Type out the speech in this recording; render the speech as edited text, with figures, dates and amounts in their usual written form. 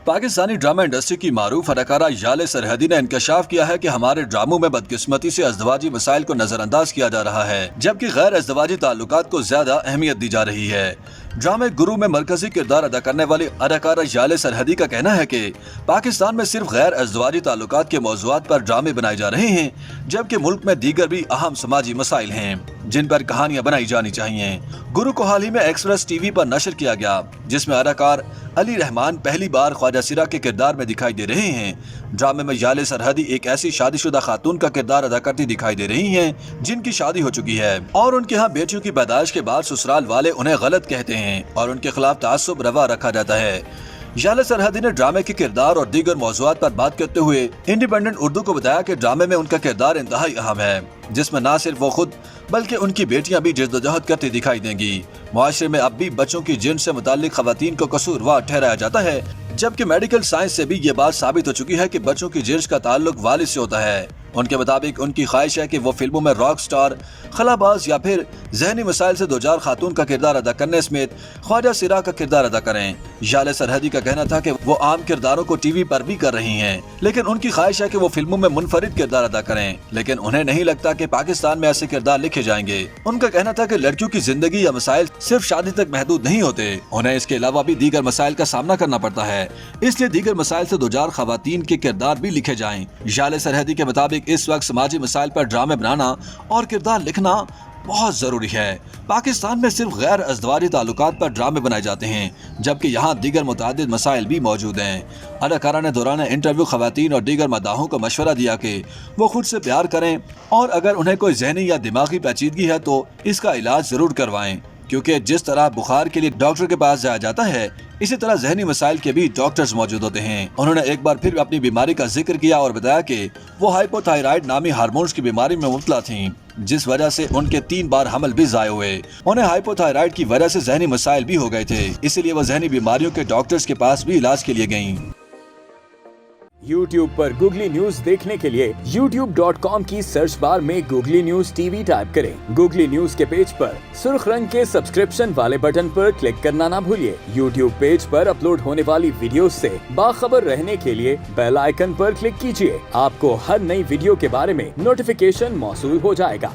Pakistani drama industry की मारूफ अदाकारा Yale सरहदी ने इंकशाफ किया है कि हमारे ड्रामों में बदकिस्मती से अज़दवाजी मसाइल को नजरअंदाज किया जा रहा है, जबकि गैर अज़दवाजी ताल्लुकात को ज्यादा अहमियत दी जा रही है। ड्रामे गुरु में मरकजी किरदार अदा करने वाली अदाकारा याले सरहदी का कहना है कि पाकिस्तान में सिर्फ गैर अज़दवाजी ताल्लुकात के मौज़ूआत पर ड्रामे बनाए जा रहे हैं, जबकि मुल्क में दीगर भी अहम समाजी मसाइल हैं जिन पर कहानियां बनाई जानी चाहिए। गुरु को हाल ही में एक्सप्रेस टीवी पर नशर किया गया, जिसमें अदाकार अली रहमान पहली बार ख्वाजा सिरा के किरदार में दिखाई दे रहे हैं। ड्रामे में याले सरहदी एक ऐसी शादीशुदा खातून का किरदार अदा करती दिखाई दे रही हैं जिनकी शादी हो चुकी है और उनके यहाँ बेटियों की पैदाइश के बाद ससुराल वाले उन्हें गलत कहते हैं और उनके खिलाफ तासुब रवा रखा जाता है। याले सरहदी ने ड्रामे के किरदार और दीगर मौज़ूआत पर बात करते हुए इंडिपेंडेंट उर्दू को बताया कि ड्रामे में उनका किरदार इंतहाई अहम है, जिसमें न सिर्फ वो खुद बल्कि उनकी बेटियां भी जद्दोजहद करती दिखाई देंगी। मुआशरे में अब भी बच्चों की जिन्स से मुताल्लिक खवातीन को कसूरवार ठहराया जाता है, जबकि मेडिकल साइंस से भी ये बात साबित हो चुकी है कि बच्चों की जिन्स का ताल्लुक वालिद से होता है। उनके मुताबिक उनकी ख्वाहिश है कि वो फिल्मों में रॉक स्टार, खलाबाज या फिर जहनी मसाइल से दो चार खातून का किरदार अदा करने समेत ख्वाजा सिरा का किरदार अदा करें। याले सरहदी का कहना था कि वो आम किरदारों को टीवी पर भी कर रही हैं, लेकिन उनकी ख्वाहिश है कि वो फिल्मों में मुनफरिद किरदार अदा करें, लेकिन उन्हें नहीं लगता कि पाकिस्तान में ऐसे किरदार लिखे जाएंगे। उनका कहना था कि लड़कियों की जिंदगी या मसाइल सिर्फ शादी तक महदूद नहीं होते, उन्हें इसके अलावा भी दीगर मसाइल का सामना करना पड़ता है, इसलिए दीगर मसाइल से दो चार खवातीन के किरदार भी लिखे जाएं। याले सरहदी के मुताबिक इस वक्त समाजी मसाइल पर ड्रामे बनाना और किरदार लिखना बहुत जरूरी है। पाकिस्तान में सिर्फ गैर अज़दवाजी ताल्लुकात पर ड्रामे बनाए जाते हैं, जबकि यहाँ दीगर मुतादिद मसाइल भी मौजूद हैं। अदाकारा ने दौरान इंटरव्यू खवातीन और दीगर मदाहों को मशवरा दिया कि वो खुद से प्यार करें और अगर उन्हें कोई जहनी या दिमागी पेचीदगी है तो इसका इलाज जरूर करवाएं, क्योंकि जिस तरह बुखार के लिए डॉक्टर के पास जाया जाता है, इसी तरह जहनी मसाइल के भी डॉक्टर्स मौजूद होते हैं। उन्होंने एक बार फिर अपनी बीमारी का जिक्र किया और बताया कि वो हाइपोथायराइड नामी हार्मोन्स की बीमारी में मुब्तला थीं, जिस वजह से उनके 3 बार हमल भी ज़ाय हुए। उन्हें हाइपोथायराइड की वजह से जहनी मसाइल भी हो गए थे, इसीलिए वो जहनी बीमारियों के डॉक्टर्स के पास भी इलाज के लिए गयीं। YouTube पर गूगली न्यूज देखने के लिए youtube.com की सर्च बार में गूगली न्यूज टीवी टाइप करें। गूगली न्यूज के पेज पर सुर्ख रंग के सब्सक्रिप्शन वाले बटन पर क्लिक करना ना भूलिए। YouTube पेज पर अपलोड होने वाली वीडियोस से बाखबर रहने के लिए बेल आइकन पर क्लिक कीजिए। आपको हर नई वीडियो के बारे में नोटिफिकेशन मौसूल हो जाएगा।